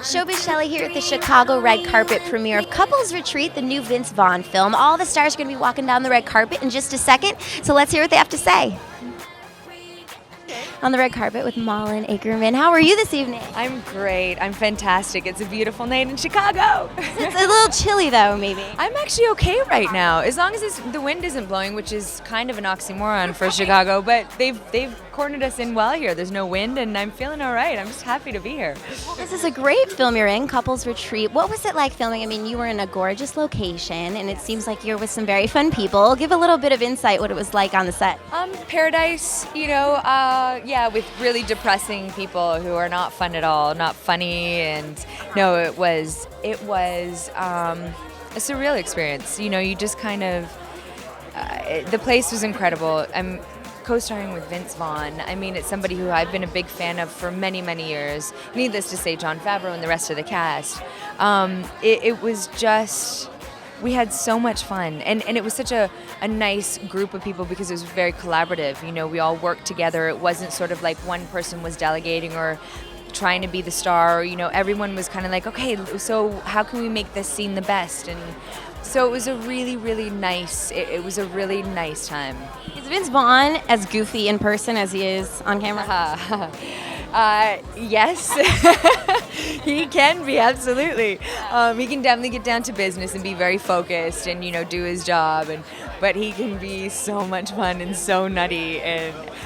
Showbiz Shelly here at the Chicago red carpet premiere of Couples Retreat, the new Vince Vaughn film. All the stars are going to be walking down the red carpet in just a second, so let's hear what they have to say. On the red carpet with Malin Akerman. How are you this evening? I'm great. I'm fantastic. It's a beautiful night in Chicago. It's a little chilly though, maybe. I'm actually okay right now, as long as the wind isn't blowing, which is kind of an oxymoron for Chicago. But they've cornered us in well here. There's no wind, and I'm feeling all right. I'm just happy to be here. Well, this is a great film you're in, Couples Retreat. What was it like filming? I mean, you were in a gorgeous location, and it seems like you're with some very fun people. Give a little bit of insight what it was like on the set. Paradise, with really depressing people who are not fun at all, not funny, and no, it was a surreal experience. You just kind of, the place was incredible. I'm co-starring with Vince Vaughn. I mean, it's somebody who I've been a big fan of for many, many years. Needless to say, Jon Favreau and the rest of the cast. It was just, we had so much fun, and it was such a nice group of people because it was very collaborative. We all worked together. It wasn't sort of like one person was delegating or trying to be the star. Everyone was kind of like, okay, so how can we make this scene the best? And so it was a really, really nice, it was a really nice time. Is Vince Vaughn as goofy in person as he is on camera? Yes, he can be, absolutely. He can definitely get down to business and be very focused and, do his job. But he can be so much fun and so nutty.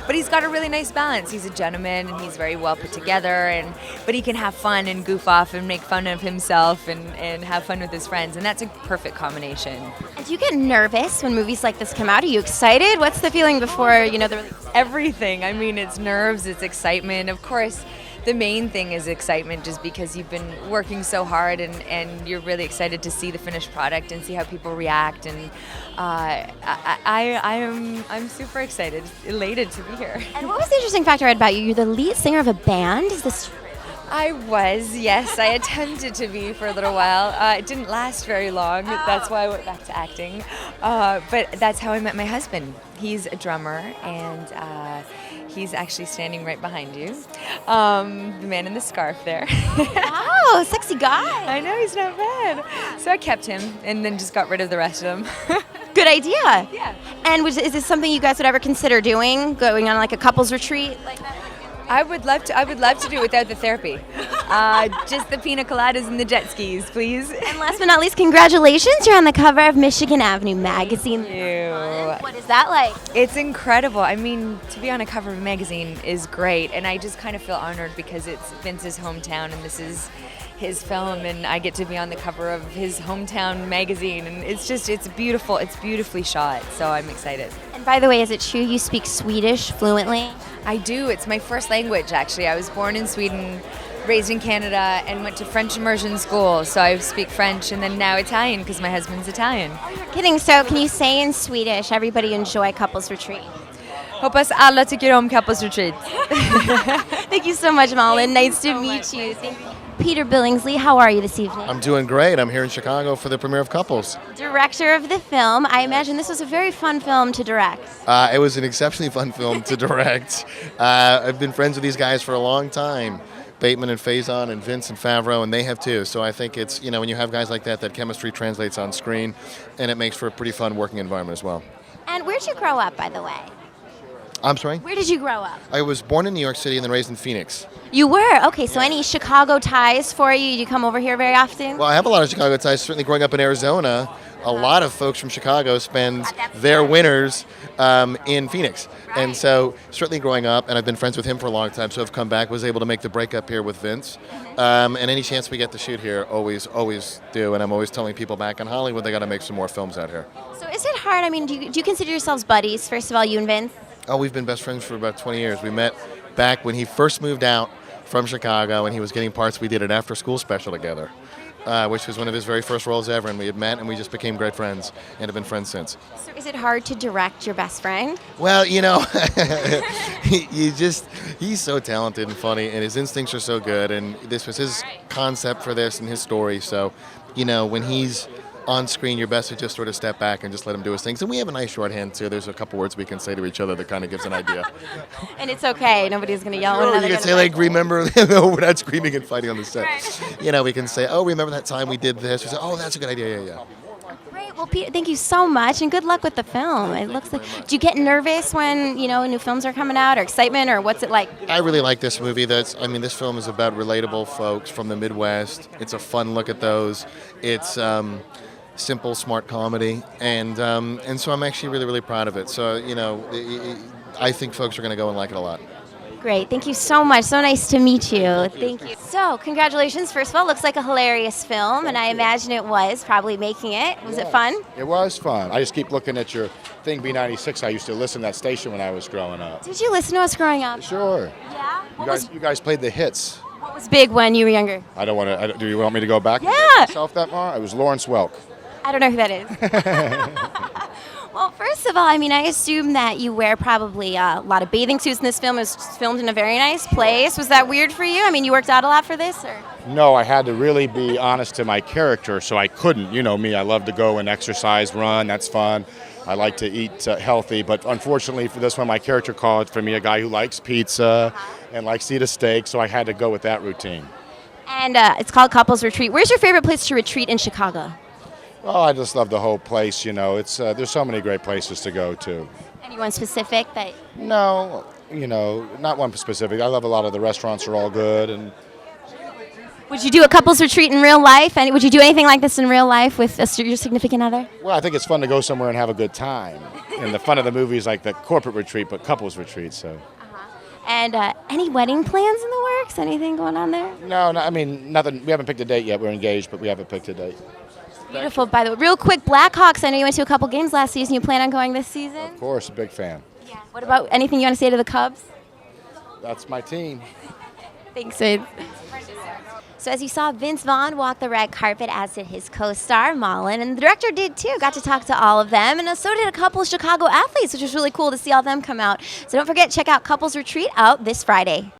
But he's got a really nice balance. He's a gentleman and he's very well put together. But he can have fun and goof off and make fun of himself and have fun with his friends. And that's a perfect combination. And do you get nervous when movies like this come out? Are you excited? What's the feeling before, the release? Everything. I mean, it's nerves, it's excitement. Of course, the main thing is excitement just because you've been working so hard and you're really excited to see the finished product and see how people react. And I'm super excited, elated to be here. And what was the interesting factor about you? You're the lead singer of a band. Is this true? I was, yes. I attempted to be for a little while. It didn't last very long. That's why I went back to acting. But that's how I met my husband. He's a drummer, and he's actually standing right behind you. The man in the scarf there. Wow, sexy guy. I know, he's not bad. So I kept him and then just got rid of the rest of them. Good idea. Yeah. And is this something you guys would ever consider doing, going on like a couples retreat like that? I would love to do it without the therapy. Just the pina coladas and the jet skis, please. And last but not least, congratulations! You're on the cover of Michigan Avenue magazine. Thank you. What is that like? It's incredible. I mean, to be on a cover of a magazine is great, and I just kind of feel honored because it's Vince's hometown, and this is his film, and I get to be on the cover of his hometown magazine, and it's beautiful. It's beautifully shot, so I'm excited. And by the way, is it true you speak Swedish fluently? I do. It's my first language, actually. I was born in Sweden, raised in Canada, and went to French immersion school. So I speak French and then now Italian because my husband's Italian. Kidding. So can you say in Swedish, everybody enjoy Couples Retreat? Hoppas alla tycker om Couples Retreat. Thank you so much, Malin. Nice to meet you. Thank you. Peter Billingsley, how are you this evening? I'm doing great. I'm here in Chicago for the premiere of Couples. Director of the film. I imagine this was a very fun film to direct. It was an exceptionally fun film to direct. I've been friends with these guys for a long time. Bateman and Faison and Vince and Favreau, and they have too. So I think it's, when you have guys like that chemistry translates on screen, and it makes for a pretty fun working environment as well. And where'd you grow up, by the way? I'm sorry? Where did you grow up? I was born in New York City and then raised in Phoenix. You were? Okay, so any Chicago ties for you? You come over here very often? Well, I have a lot of Chicago ties. Certainly growing up in Arizona, a lot of folks from Chicago spend their winters in Phoenix. Right. And so certainly growing up, and I've been friends with him for a long time, so I've come back, was able to make the breakup here with Vince. And any chance we get to shoot here, always do. And I'm always telling people back in Hollywood they got to make some more films out here. So is it hard? I mean, do you consider yourselves buddies, first of all, you and Vince? Oh, we've been best friends for about 20 years. We met back when he first moved out from Chicago and he was getting parts. We did an after-school special together, which was one of his very first roles ever, and we had met and we just became great friends and have been friends since. So is it hard to direct your best friend? Well, he's so talented and funny, and his instincts are so good, and this was his concept for this and his story. So, when he's on screen, you're best to just sort of step back and just let him do his things. And we have a nice shorthand too. There's a couple words we can say to each other that kind of gives an idea. And it's okay. Nobody's going to yell at one Or another. you can say like, remember, no, we're not screaming and fighting on the set. You know, we can say, oh, remember that time we did this? We say, oh, that's a good idea. Yeah. Great. Well, Peter, thank you so much, and good luck with the film. It looks like. Do you get nervous when new films are coming out, or excitement, or what's it like? I really like this movie. This film is about relatable folks from the Midwest. It's a fun look at those. It's simple, smart comedy, and so I'm actually really, really proud of it. So I think folks are going to go and like it a lot. Great. Thank you so much. So nice to meet you. Thank you. So, congratulations. First of all, looks like a hilarious film, and I imagine it was probably making it. Was it fun? It was fun. I just keep looking at your thing, B96. I used to listen to that station when I was growing up. Did you listen to us growing up? Sure. Yeah. You guys played the hits. What was big when you were younger? I don't want to. Do you want me to go back? Yeah. And get myself that far? It was Lawrence Welk. I don't know who that is. Well, first of all, I assume that you wear probably a lot of bathing suits in this film. It was filmed in a very nice place. Was that weird for you? You worked out a lot for this, or? No, I had to really be honest to my character, so I couldn't. You know me, I love to go and exercise, run. That's fun. I like to eat healthy, but unfortunately for this one, my character called for me a guy who likes pizza and likes to eat a steak, so I had to go with that routine. And it's called Couples Retreat. Where's your favorite place to retreat in Chicago? Oh, I just love the whole place. It's there's so many great places to go to. Anyone specific that? No, not one specific. I love a lot of the restaurants are all good. And would you do a couples retreat in real life? And would you do anything like this in real life with your significant other? Well, I think it's fun to go somewhere and have a good time. And the fun of the movie is like the corporate retreat, but couples retreat. So. And any wedding plans in the works? Anything going on there? No, nothing. We haven't picked a date yet. We're engaged, but we haven't picked a date. Beautiful. By the way, real quick, Blackhawks. I know you went to a couple games last season. You plan on going this season? Of course, a big fan. Yeah. What about anything you want to say to the Cubs? That's my team. Thanks, Wade. So as you saw, Vince Vaughn walk the red carpet, as did his co-star, Mullen, and the director did too. Got to talk to all of them, and so did a couple of Chicago athletes, which was really cool to see all of them come out. So don't forget, check out Couples Retreat out this Friday.